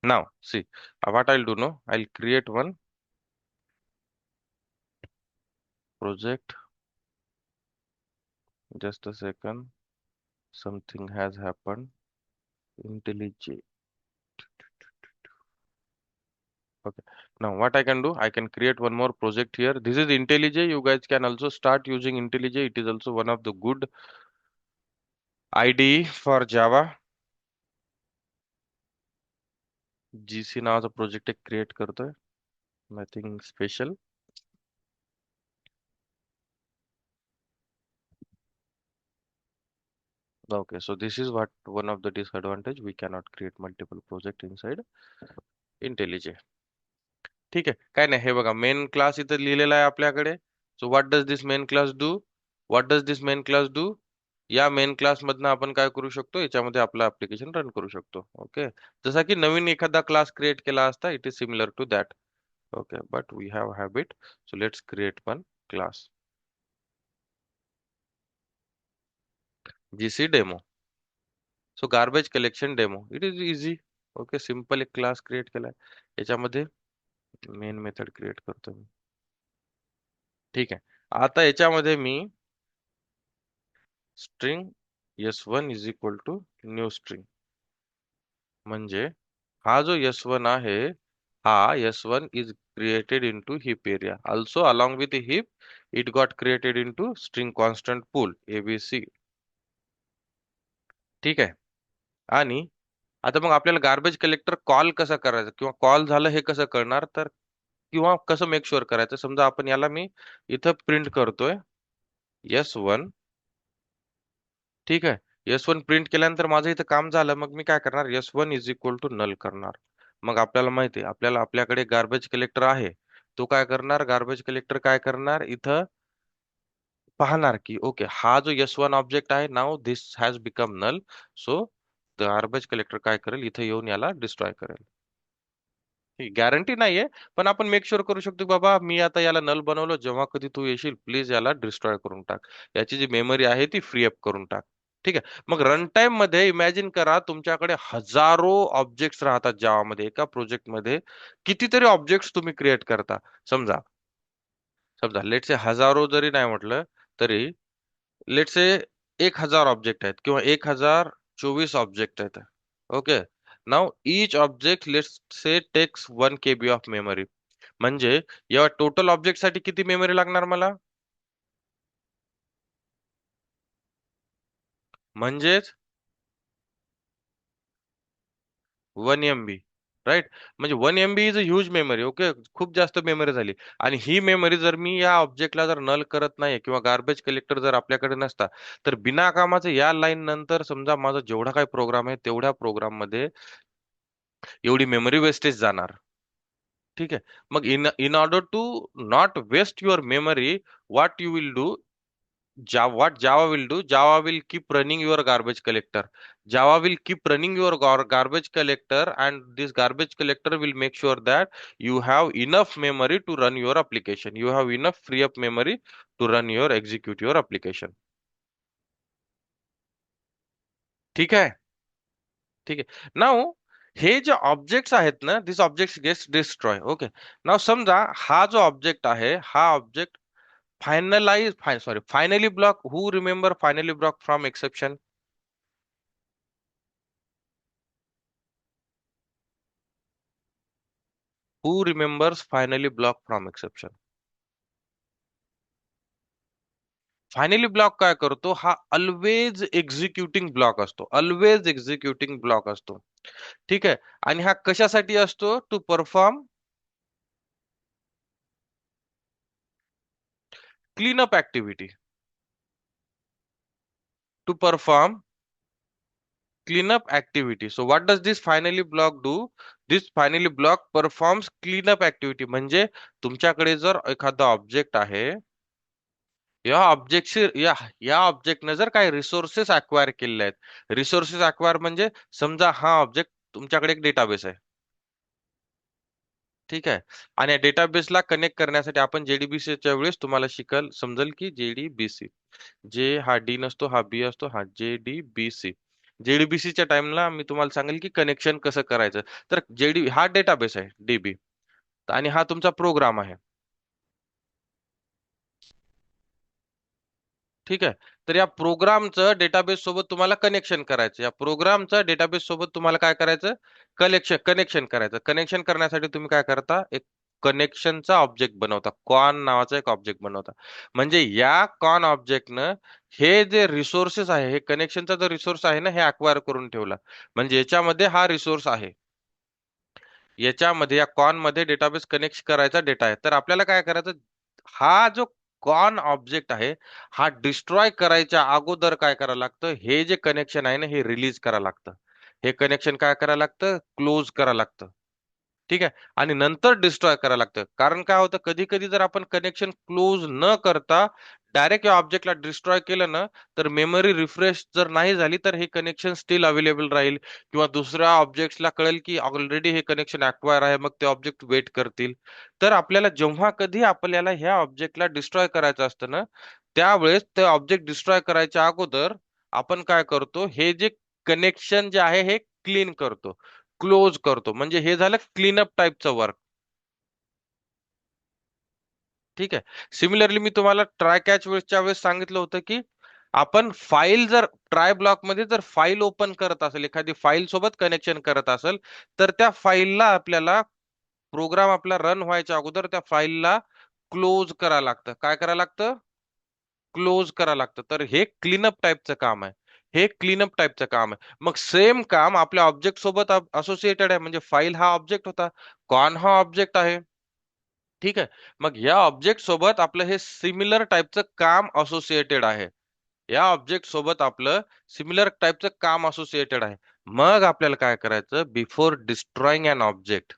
now see what I'll do now. I'll create one project. Just a second. Something has happened. IntelliJ. Okay. Now what I can do, I can create one more project here. This is IntelliJ. You guys can also start using IntelliJ. It is also one of the good IDE for Java. GC नावाचा प्रोजेक्ट एक क्रिएट करतोय. Nothing special. Okay, so this is what one of the disadvantage. We cannot create multiple project inside IntelliJ. ठीक आहे, काय नाही, हे बघा मेन क्लास इथं लिहिलेला आहे आपल्याकडे. So what does this main class do? What does this main class do? या मेन क्लास मधनं आपण काय करू शकतो, याच्यामध्ये आपलं ऍप्लिकेशन रन करू शकतो. ओके, जसा की नवीन एखादा क्लास क्रिएट केला असता, it is similar to that. Okay, but we have habit, so let's create one class. GC demo. So garbage collection demo, it is easy. Okay, simple एक क्लास क्रिएट केलाय. याच्यामध्ये मेन मेथड क्रिएट करतो मी. ठीक आहे, आता याच्यामध्ये मी string s1 is equal to new string, म्हणजे हा जो s1 आहे, हा s1 is created into heap area. Also along with heap it got created into string constant pool ABC. ठीक आहे, आणि आता मग आपल्याला गार्बेज कलेक्टर कॉल कसं करायचं, किंवा कॉल झालं हे कसं करणार, तर किंवा कसं मेक शुअर करायचं. समजा आपण याला मी इथं प्रिंट करतोय s1. ठीक आहे, S1 प्रिंट केल्यानंतर माझं इथं काम झालं, मग मी काय करणार, S1 is equal to null करणार. मग आपल्याला माहिती आहे, आपल्याकडे गार्बेज कलेक्टर आहे. तो काय करणार, गार्बेज कलेक्टर काय करणार, इथं पाहणार की ओके, हा जो S1 ऑब्जेक्ट आहे, now this has become null. So garbage collector काय करेल, इथं येऊन याला डिस्ट्रॉय करेल. गॅरंटी नाहीये, पण आपण मेक शुअर करू शकतो की बाबा मी आता याला नल बनवलं, जेव्हा कधी तू येशील प्लीज याला डिस्ट्रॉय करून टाक. याची जी मेमरी आहे ती फ्री अप करून टाक. ठीक आहे, मग रन टाइम मध्ये इमॅजिन करा, तुमच्याकडे हजारो ऑब्जेक्ट्स राहतात जावामध्ये. एका प्रोजेक्ट मध्ये कितीतरी ऑब्जेक्ट्स तुम्ही क्रिएट करता. समजा समजा लेट से हजारो जरी नाही म्हटलं तरी, लेट से 1,000 ऑब्जेक्ट आहेत, किंवा 1,024 ऑब्जेक्ट आहेत. Okay, now each object let say takes 1 KB of memory. म्हणजे या टोटल ऑब्जेक्ट साठी किती मेमरी लागणार मला, म्हणजेच 1 MB. राईट, म्हणजे 1 MB is a huge memory. Okay, खूप जास्त मेमरी झाली. आणि ही मेमरी जर मी या ऑब्जेक्टला जर नल करत नाही, किंवा गार्बेज कलेक्टर जर आपल्याकडे नसता, तर बिना कामाचं या लाईन नंतर समजा माझा जेवढा काही प्रोग्राम आहे तेवढ्या प्रोग्राम मध्ये एवढी मेमरी वेस्टेज जाणार. ठीक आहे, मग in in order to not waste your memory, what you will do, what Java will do, Java will keep running your garbage collector. Java will keep running your garbage collector, and this garbage collector will make sure that you have enough memory to run your application. You have enough free up memory to run your execute your application. ठीक आहे, ठीक आहे. नाव हे जे ऑब्जेक्ट्स आहेत ना, दिस ऑब्जेक्ट्स गेट्स डिस्ट्रॉय. ओके, नाव समजा हा जो ऑब्जेक्ट आहे, हा object finally block. Who remember finally block from exception? Who remembers finally block from exception? Finally block काय करतो, हा ऑलवेज एक्झिक्युटिंग ब्लॉक असतो. ऑलवेज एक्झिक्युटिंग ब्लॉक असतो. ठीक आहे, आणि हा कशासाठी असतो, to perform cleanup activity. To perform cleanup activity. So what does this finally block do? This finally block performs cleanup activity. म्हणजे तुमच्याकडे जर एखादा ऑब्जेक्ट आहे, या ऑब्जेक्टशी या या ऑब्जेक्टने जर काही रिसोर्सेस अक्वायर केलेले आहेत. रिसोर्सेस अक्वायर म्हणजे समजा हा ऑब्जेक्ट, तुमच्याकडे एक डेटाबेस आहे. ठीक आहे, आणि या डेटाबेसला कनेक्ट करण्यासाठी आपण जेडीबीसीच्या वेळेस तुम्हाला समजेल की जेडीबीसी, जे हा डी नसतो, हा बी असतो, हा जेडीबीसी. जेडीबीसीच्या टाइमला मी तुम्हाला सांगेल की कनेक्शन कसं करायचं. तर हा डेटाबेस आहे डीबी, आणि हा तुमचा प्रोग्राम आहे. ठीक आहे, तर या प्रोग्रामचं डेटाबेस सोबत तुम्हाला कनेक्शन करायचं. या प्रोग्रामचं डेटाबेस सोबत तुम्हाला काय करायचं, कनेक्शन करायचं. कनेक्शन करण्यासाठी तुम्ही काय करता, एक कनेक्शनचा ऑब्जेक्ट बनवता, कॉन नावाचा एक ऑब्जेक्ट बनवता. म्हणजे या कॉन ऑब्जेक्टनं हे जे रिसोर्सेस आहे, हे कनेक्शनचा जो रिसोर्स आहे ना, हे अक्वायर करून ठेवला. म्हणजे याच्यामध्ये हा रिसोर्स आहे, याच्यामध्ये या कॉन मध्ये डेटाबेस कनेक्ट करायचा डेटा आहे. तर आपल्याला काय करायचं, हा जो कॉन ऑब्जेक्ट आहे हा डिस्ट्रॉय करायच्या अगोदर काय करावं लागतं, हे जे कनेक्शन आहे ना हे रिलीज करावं लागतं. हे कनेक्शन काय करावं लागतं, क्लोज करावं लागतं. ठीक आहे. आणि नंतर डिस्ट्रॉय करावं लागतं. कारण काय होतं, कधी कधी जर आपण कनेक्शन क्लोज न करता डायरेक्ट या ऑब्जेक्टला डिस्ट्रॉय केलं ना, तर मेमरी रिफ्रेश जर नाही झाली तर हे कनेक्शन स्टील अवेलेबल राहील, किंवा दुसऱ्या ऑब्जेक्ट्सला कळेल की ऑलरेडी हे कनेक्शन अक्वायर आहे, मग ते ऑब्जेक्ट वेट करतील. तर आपल्याला जेव्हा कधी आपल्याला ह्या ऑब्जेक्टला डिस्ट्रॉय करायचं असतं ना, त्यावेळेस ते ऑब्जेक्ट डिस्ट्रॉय करायच्या अगोदर आपण काय करतो, हे जे कनेक्शन जे आहे हे क्लीन करतो, क्लोज करतो. म्हणजे हे झालं क्लीनअप टाईपचं वर्क. ठीक आहे. सिमिलरली मी तुम्हाला ट्राय कॅच वेळेसच्या वेळेस सांगितलं होतं की आपण फाईल जर ट्राय ब्लॉक मध्ये जर फाईल ओपन करत असेल, एखादी फाईल सोबत कनेक्शन करत असेल, तर त्या फाईलला आपल्याला प्रोग्राम आपला रन व्हायच्या अगोदर त्या फाईलला क्लोज करावं लागतं. काय करावं लागतं, क्लोज करावं लागतं. तर हे क्लीनअप टाईपचं काम आहे. हे क्लीनअप टाईपचं काम आहे. मग सेम काम आपल्या ऑब्जेक्ट सोबत असोसिएटेड आहे. म्हणजे फाईल हा ऑब्जेक्ट होता, कॉन हा ऑब्जेक्ट आहे. ठीक आहे. मग या ऑब्जेक्ट सोबत आपलं हे सिमिलर टाईपचं काम असोसिएटेड आहे. या ऑब्जेक्ट सोबत आपलं सिमिलर टाईपचं काम असोसिएटेड आहे. मग आपल्याला काय करायचं, बिफोर डिस्ट्रॉइंग अन ऑब्जेक्ट.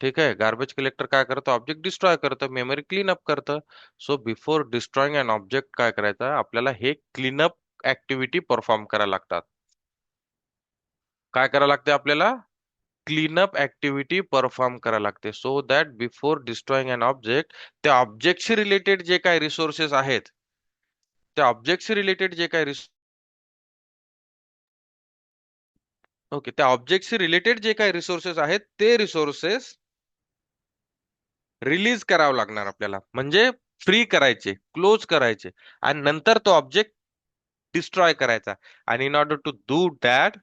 ठीक आहे. गार्बेज कलेक्टर काय करतं, ऑब्जेक्ट डिस्ट्रॉय करतं, मेमरी क्लीन अप करतं. So before destroying an object काय करायचं, आपल्याला हे क्लीनअप ऍक्टिव्हिटी परफॉर्म करायला लागतात. काय करायला लागते आपल्याला, क्लीनअप ऍक्टिव्हिटी परफॉर्म करायला लागते. So that before destroying an object, त्या ऑब्जेक्टशी रिलेटेड जे काही रिसोर्सेस आहेत, त्या ऑब्जेक्टशी रिलेटेड जे काही ओके, त्या ऑब्जेक्टशी रिलेटेड जे काही रिसोर्सेस आहेत ते रिसोर्सेस रिलीज करावं लागणार आपल्याला. म्हणजे फ्री करायचे, क्लोज करायचे, आणि नंतर तो ऑब्जेक्ट डिस्ट्रॉय करायचा. आणि in order to do that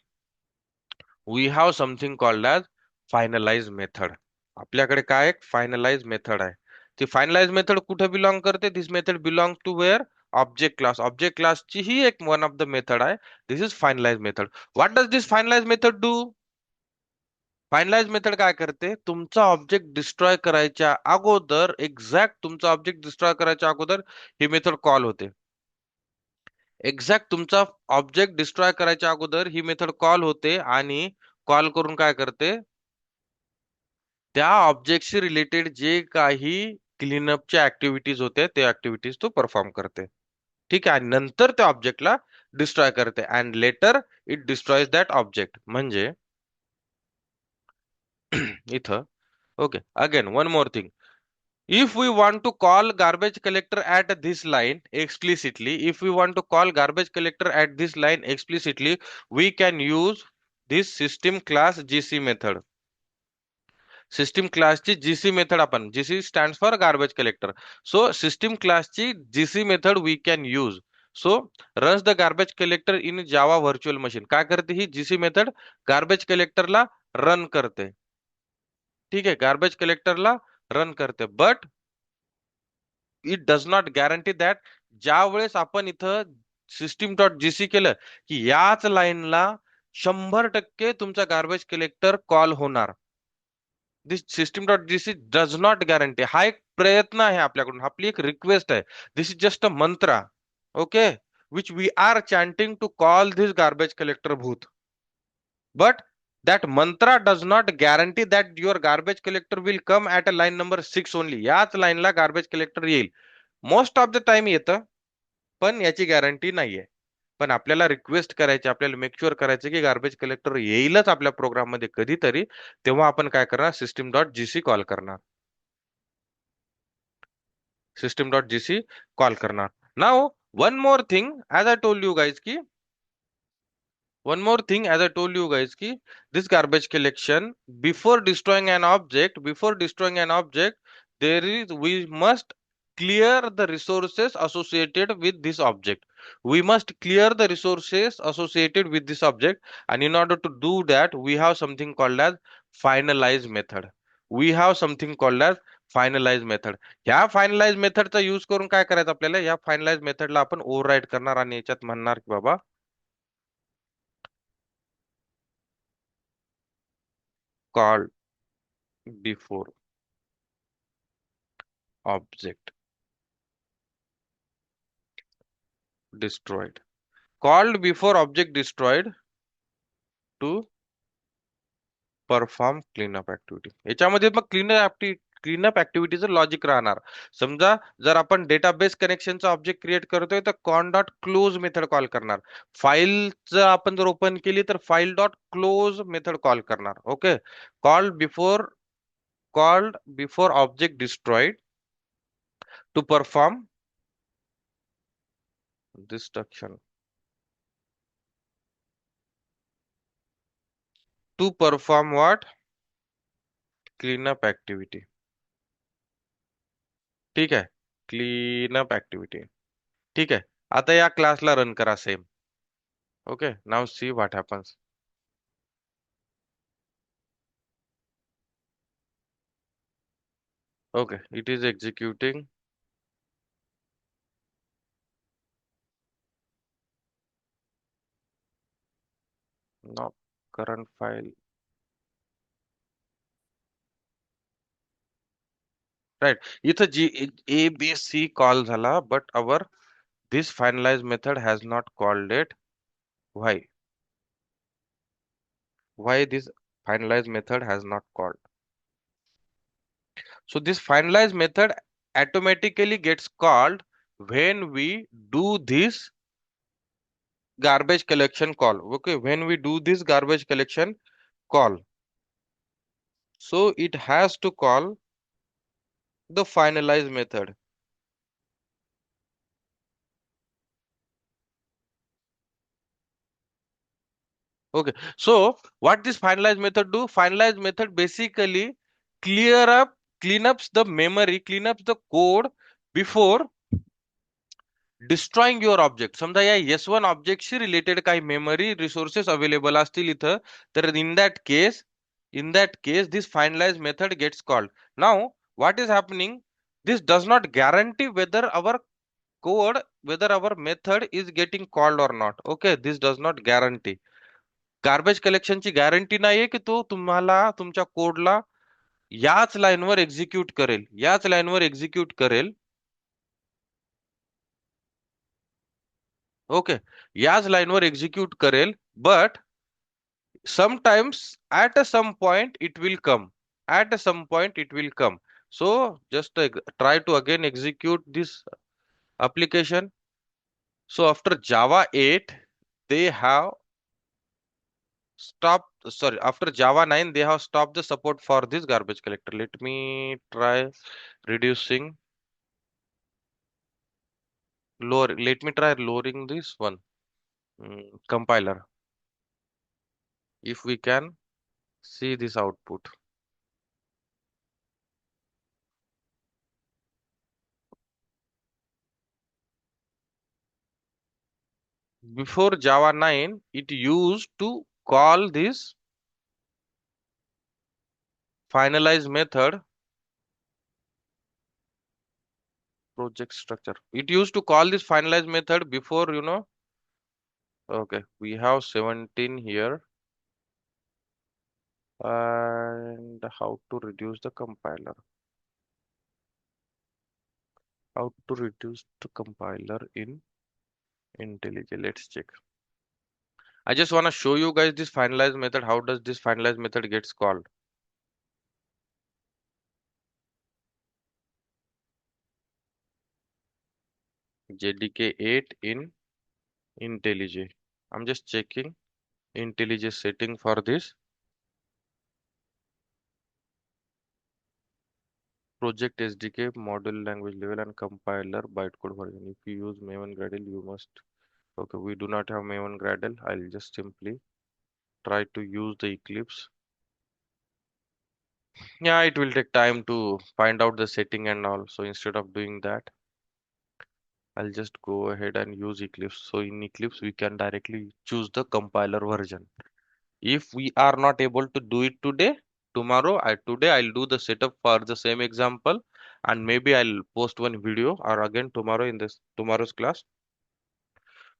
we have something called as finalize method. आपल्याकडे काय फायनलाइज मेथड आहे. ती फायनलाइज मेथड कुठे बिलॉंग करते, this method belong to where, object class. Object क्लासची ही एक वन ऑफ द मेथड आहे. This is finalize method. What does this finalize method do. Finalize method काय करते, तुमचा ऑब्जेक्ट डिस्ट्रॉय करायच्या अगोदर, एक्झॅक्ट तुमचा ऑब्जेक्ट डिस्ट्रॉय करायच्या अगोदर ही मेथड कॉल होते. एक्झॅक्ट तुमचा ऑब्जेक्ट डिस्ट्रॉय करायच्या अगोदर ही मेथड कॉल होते, आणि कॉल करून काय करते, त्या ऑब्जेक्टशी रिलेटेड जे काही क्लीनअपच्या ऍक्टिव्हिटीज होते ते ऍक्टिव्हिटीज तो परफॉर्म करते. ठीक आहे. आणि नंतर त्या ऑब्जेक्टला डिस्ट्रॉय करते, and later it destroys that object. म्हणजे इथं, okay, again one more thing. If we want to call garbage collector at this line explicitly, if we want to call garbage collector at this line explicitly, we can use this system class GC method. System class ची GC method, आपण GC stands for garbage collector. So system class ची GC method we can use. So runs the garbage collector in Java virtual machine. काय करते ही GC method, garbage collector ला रन करते. ठीक आहे, गार्बेज कलेक्टरला रन करते. But it does not guarantee that, ज्या वेळेस आपण इथं सिस्टीम डॉट जीसी केलं की याच लाईनला 100% तुमचा गार्बेज कलेक्टर कॉल होणार. This system dot GC does not guarantee. हा एक प्रयत्न आहे आपल्याकडून, आपली एक रिक्वेस्ट आहे. This is just a mantra, okay, which we are chanting to call this garbage collector bhoot. But that mantra does not guarantee that your garbage collector will come at a line number 6 only. याच लाईनला गार्बेज कलेक्टर येईल. मोस्ट ऑफ द टाइम येतं, पण याची गॅरंटी नाहीये. पण आपल्याला रिक्वेस्ट करायची, आपल्याला मेक शुअर करायचं की गार्बेज कलेक्टर येईलच आपल्या प्रोग्राम मध्ये कधीतरी. तेव्हा आपण काय करणार, सिस्टीम डॉट जीसी कॉल करणार. सिस्टीम डॉट जीसी कॉल करणार. Now one more thing, as I told you guys की, one more thing, as I told you guys, ki this garbage collection, before destroying an object, we must clear the resources associated with this object. We must clear the resources associated with this object, and in order to do that, we have something called as finalize method. We have something called as finalise method. ह्या फायनलाइज मेथडचा यूज करून काय करायचं आपल्याला, या फायनलाइज मेथडला आपण ओव्हरराईड करणार आणि याच्यात म्हणणार की बाबा call before object. destroyed. Called before object destroyed to perform cleanup activity. याच्यामध्ये मग क्लीनअप ऍक्टिव्हिटीचं लॉजिक राहणार. समजा जर आपण डेटाबेस कनेक्शनचा ऑब्जेक्ट क्रिएट करतोय तर con dot close method call करणार. फाईल जर आपण जर ओपन केली तर file dot close method call करणार. Okay. Called before called before object destroyed to perform destruction to perform what cleanup activity. ठीक आहे. Cleanup activity. ठीक आहे. आता या क्लासला रन करा same. Okay, now see what happens. Okay, it is executing. Now, current file. Right. इथं G A B C call झाला, but our this finalize method has not called it. Why? Why this finalize method has not called? So this finalize method automatically gets called when we do this garbage collection call. Okay, when we do this garbage collection call. So it has to call the finalize method. Okay, so what this finalize method do? Finalize method basically clean ups the memory, clean ups the code before destroying your object. समजा या S1 ऑब्जेक्टशी रिलेटेड काही मेमरी रिसोर्सेस अवेलेबल असतील इथं, तर in that case this finalize method gets called. Now what is happening? This does not guarantee whether our method is getting called or not. Okay, this does not guarantee. Garbage कलेक्शनची गॅरंटी नाहीये की तो तुम्हाला तुमच्या कोडला याच लाईनवर एक्झिक्यूट करेल, याच लाईनवर एक्झिक्यूट करेल. ओके, याच लाईनवर एक्झिक्यूट करेल, but sometimes at a some point it will come. At a some point it will come. So just try to again execute this application. So after Java 8, they have stopped, sorry, after Java 9 they have stopped the support for this garbage collector. Let me try reducing let me try lowering this one. Compiler, if we can see this output. Before Java 9 it used to call this finalize method project structure. It used to call this finalize method before, okay, we have 17 here. And how to reduce the compiler? How to reduce the compiler in IntelliJ? Let's check. I just want to show you guys this finalize method. How does this finalize method gets called? JDK 8 in IntelliJ. I'm just checking IntelliJ setting for this. Project SDK, model language level and compiler bytecode version. If you use Maven Gradle, you must. Okay, we do not have Maven Gradle. I'll just simply try to use the Eclipse. Yeah, it will take time to find out the setting and all. So instead of doing that, I'll just go ahead and use Eclipse. So in Eclipse, we can directly choose the compiler version. If we are not able to do it today, today I'll do the setup for the same example, and maybe I'll post one video, or again tomorrow in this tomorrow's class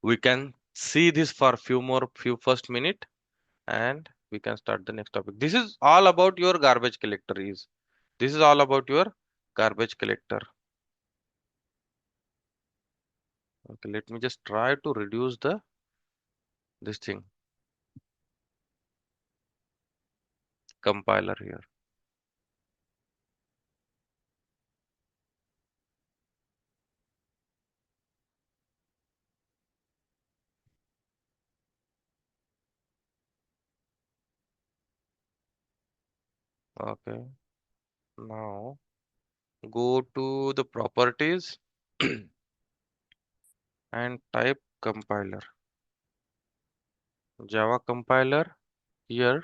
we can see this for few first minute, and we can start the next topic. This is all about your garbage collector. This is all about your garbage collector. Okay, let me just try to reduce the this thing compiler here. Okay, now go to the properties and type compiler. Java compiler here.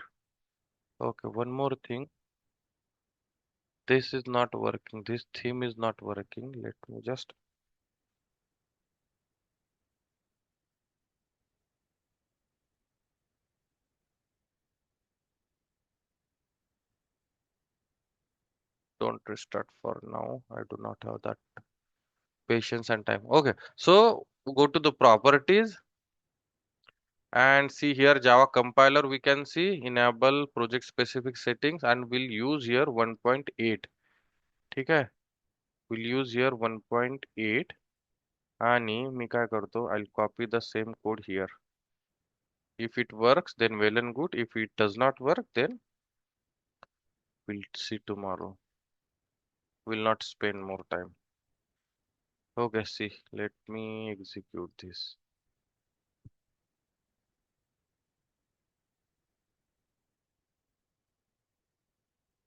Okay, one more thing. This is not working. This theme is not working. Let me just don't restart for now. I do not have that patience and time. Okay, so go to the properties and see here Java compiler. We can see enable project specific settings and we'll use here 1.8. ठीक है? We'll use here 1.8 आणि मी काय करतो I'll copy the same code here. If it works, then well and good. If it does not work, then we'll see tomorrow. We'll not spend more time. Okay, see, let me execute this.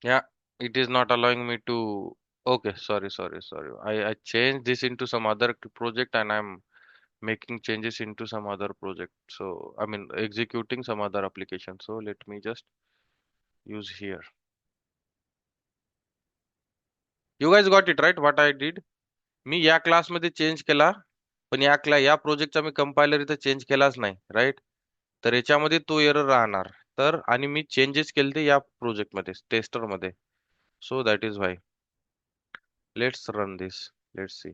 Yeah, it is not allowing me to. Okay, sorry. I changed this into some other project and I'm making changes into some other project. So, I mean, executing some other application. So, let me just use here. You guys got it right? What I did? मी या क्लासमध्ये चेंज केला पण या प्रोजेक्टचा मी कंपायलर इथं चेंज केलाच नाही राईट तर याच्यामध्ये तो एरर राहणार तर आणि मी चेंजेस केले या प्रोजेक्ट मध्ये टेस्टर मध्ये so that is why let's run this let's see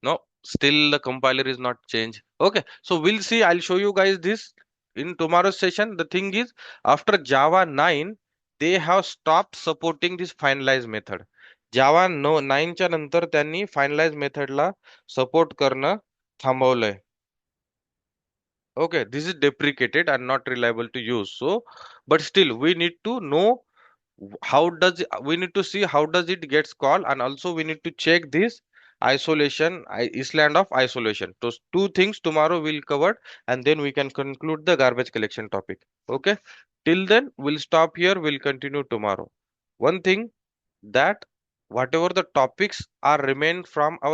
no still the compiler is not changed okay so we'll see I'll show you guys this in tomorrow's session the thing is after Java 9 they have stopped supporting this finalize method Java no 9 च्या नंतर त्यांनी finalize method ला सपोर्ट करणं थांबवलंय okay this is deprecated and not reliable to use so but still we need to know how does we need to see how does it gets called and also we need to check this isolation island of isolation those two things tomorrow we'll cover and then we can conclude the garbage collection topic okay till then we'll stop here we'll continue tomorrow one thing that whatever the topics are remain from our